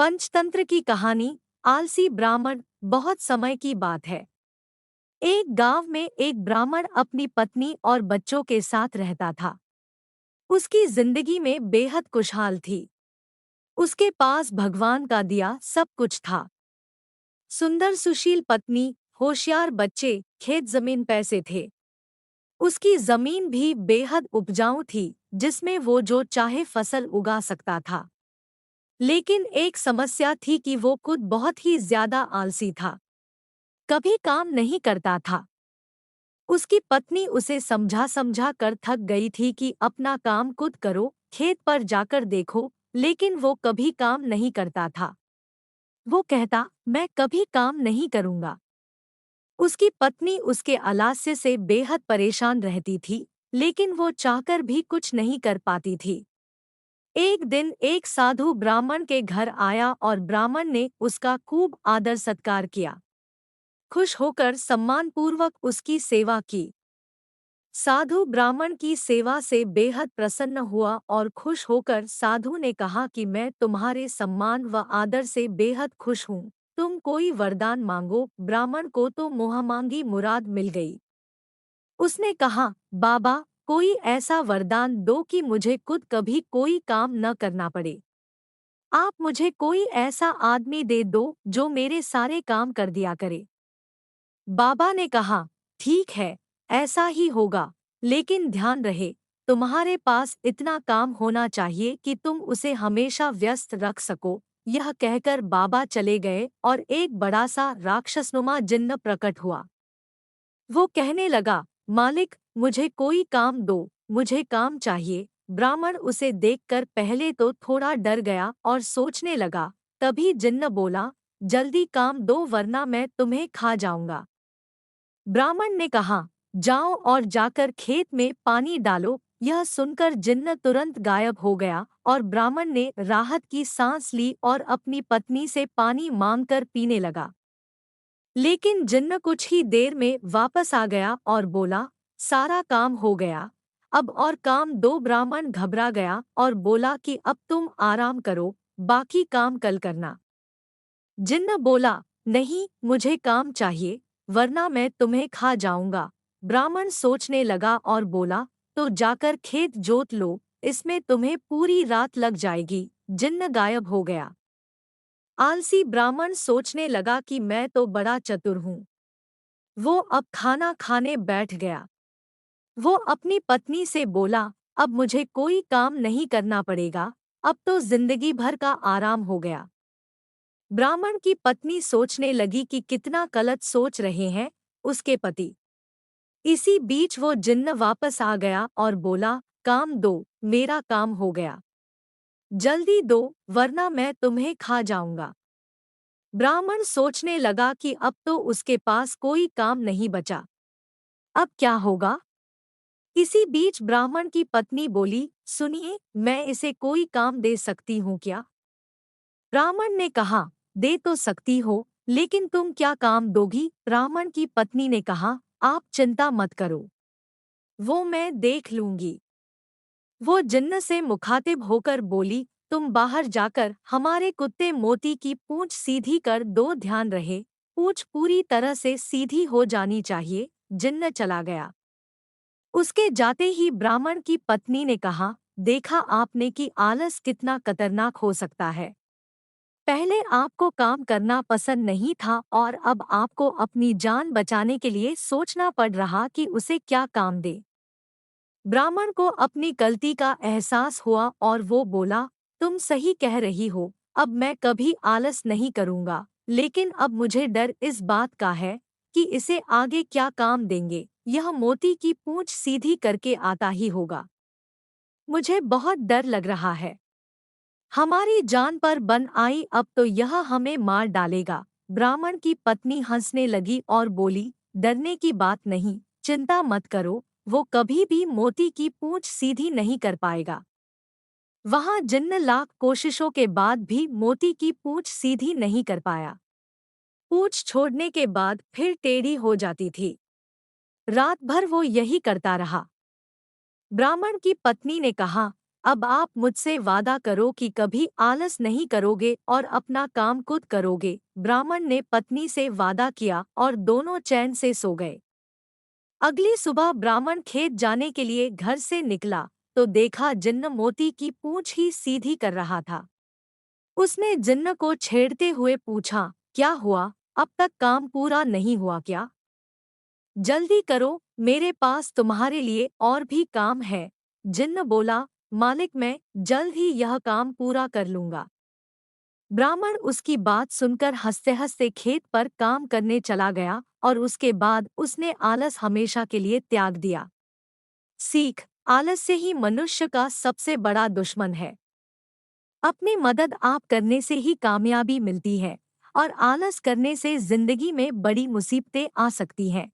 पंचतंत्र की कहानी। आलसी ब्राह्मण। बहुत समय की बात है। एक गांव में एक ब्राह्मण अपनी पत्नी और बच्चों के साथ रहता था। उसकी जिंदगी में बेहद खुशहाल थी। उसके पास भगवान का दिया सब कुछ था। सुंदर सुशील पत्नी, होशियार बच्चे, खेत जमीन, पैसे थे। उसकी जमीन भी बेहद उपजाऊ थी, जिसमें वो जो चाहे फसल उगा सकता था। लेकिन एक समस्या थी कि वो खुद बहुत ही ज्यादा आलसी था। कभी काम नहीं करता था। उसकी पत्नी उसे समझा समझा कर थक गई थी कि अपना काम खुद करो, खेत पर जाकर देखो, लेकिन वो कभी काम नहीं करता था। वो कहता, मैं कभी काम नहीं करूंगा। उसकी पत्नी उसके आलस्य से बेहद परेशान रहती थी, लेकिन वो चाहकर भी कुछ नहीं कर पाती थी। एक दिन एक साधु ब्राह्मण के घर आया और ब्राह्मण ने उसका खूब आदर सत्कार किया। खुश होकर सम्मानपूर्वक उसकी सेवा की। साधु ब्राह्मण की सेवा से बेहद प्रसन्न हुआ और खुश होकर साधु ने कहा कि मैं तुम्हारे सम्मान व आदर से बेहद खुश हूँ। तुम कोई वरदान मांगो। ब्राह्मण को तो मुंहमांगी मुराद मिल गई। उसने कहा, बाबा, कोई ऐसा वरदान दो कि मुझे खुद कभी कोई काम न करना पड़े। आप मुझे कोई ऐसा आदमी दे दो जो मेरे सारे काम कर दिया करे। बाबा ने कहा, ठीक है, ऐसा ही होगा, लेकिन ध्यान रहे, तुम्हारे पास इतना काम होना चाहिए कि तुम उसे हमेशा व्यस्त रख सको। यह कहकर बाबा चले गए और एक बड़ा सा राक्षसनुमा जिन्न प्रकट हुआ। वो कहने लगा, मालिक, मुझे कोई काम दो, मुझे काम चाहिए। ब्राह्मण उसे देखकर पहले तो थोड़ा डर गया और सोचने लगा। तभी जिन्न बोला, जल्दी काम दो वरना मैं तुम्हें खा जाऊंगा। ब्राह्मण ने कहा, जाओ और जाकर खेत में पानी डालो। यह सुनकर जिन्न तुरंत गायब हो गया और ब्राह्मण ने राहत की सांस ली और अपनी पत्नी से पानी मांगकर पीने लगा। लेकिन जिन्न कुछ ही देर में वापस आ गया और बोला, सारा काम हो गया, अब और काम दो। ब्राह्मण घबरा गया और बोला कि अब तुम आराम करो, बाकी काम कल करना। जिन्न बोला, नहीं, मुझे काम चाहिए, वरना मैं तुम्हें खा जाऊंगा। ब्राह्मण सोचने लगा और बोला, तो जाकर खेत जोत लो, इसमें तुम्हें पूरी रात लग जाएगी। जिन्न गायब हो गया। आलसी ब्राह्मण सोचने लगा कि मैं तो बड़ा चतुर हूँ। वो अब खाना खाने बैठ गया। वो अपनी पत्नी से बोला, अब मुझे कोई काम नहीं करना पड़ेगा, अब तो जिंदगी भर का आराम हो गया। ब्राह्मण की पत्नी सोचने लगी कि कितना गलत सोच रहे हैं उसके पति। इसी बीच वो जिन्न वापस आ गया और बोला, काम दो, मेरा काम हो गया, जल्दी दो वरना मैं तुम्हें खा जाऊंगा। ब्राह्मण सोचने लगा कि अब तो उसके पास कोई काम नहीं बचा। अब क्या होगा? इसी बीच ब्राह्मण की पत्नी बोली, सुनिए, मैं इसे कोई काम दे सकती हूँ क्या? ब्राह्मण ने कहा, दे तो सकती हो, लेकिन तुम क्या काम दोगी? ब्राह्मण की पत्नी ने कहा, आप चिंता मत करो, वो मैं देख लूंगी। वो जिन्न से मुखातिब होकर बोली, तुम बाहर जाकर हमारे कुत्ते मोती की पूंछ सीधी कर दो। ध्यान रहे, पूंछ पूरी तरह से सीधी हो जानी चाहिए। जिन्न चला गया। उसके जाते ही ब्राह्मण की पत्नी ने कहा, देखा आपने कि आलस कितना खतरनाक हो सकता है। पहले आपको काम करना पसंद नहीं था और अब आपको अपनी जान बचाने के लिए सोचना पड़ रहा कि उसे क्या काम दे। ब्राह्मण को अपनी गलती का एहसास हुआ और वो बोला, तुम सही कह रही हो, अब मैं कभी आलस नहीं करूंगा, लेकिन अब मुझे डर इस बात का है कि इसे आगे क्या काम देंगे। यह मोती की पूंछ सीधी करके आता ही होगा। मुझे बहुत डर लग रहा है। हमारी जान पर बन आई, अब तो यह हमें मार डालेगा। ब्राह्मण की पत्नी हंसने लगी और बोली, डरने की बात नहीं, चिंता मत करो, वो कभी भी मोती की पूंछ सीधी नहीं कर पाएगा। वहां जिन्न लाख कोशिशों के बाद भी मोती की पूंछ सीधी नहीं कर पाया। पूंछ छोड़ने के बाद फिर टेढ़ी हो जाती थी। रात भर वो यही करता रहा। ब्राह्मण की पत्नी ने कहा, अब आप मुझसे वादा करो कि कभी आलस नहीं करोगे और अपना काम खुद करोगे। ब्राह्मण ने पत्नी से वादा किया और दोनों चैन से सो गए। अगली सुबह ब्राह्मण खेत जाने के लिए घर से निकला तो देखा जिन्न मोती की पूंछ ही सीधी कर रहा था। उसने जिन्न को छेड़ते हुए पूछा, क्या हुआ, अब तक काम पूरा नहीं हुआ क्या? जल्दी करो, मेरे पास तुम्हारे लिए और भी काम है। जिन्न बोला, मालिक मैं जल्द ही यह काम पूरा कर लूंगा। ब्राह्मण उसकी बात सुनकर हंसते हंसते खेत पर काम करने चला गया और उसके बाद उसने आलस हमेशा के लिए त्याग दिया। सीख, आलस्य ही मनुष्य का सबसे बड़ा दुश्मन है। अपनी मदद आप करने से ही कामयाबी मिलती है और आलस करने से जिंदगी में बड़ी मुसीबतें आ सकती हैं।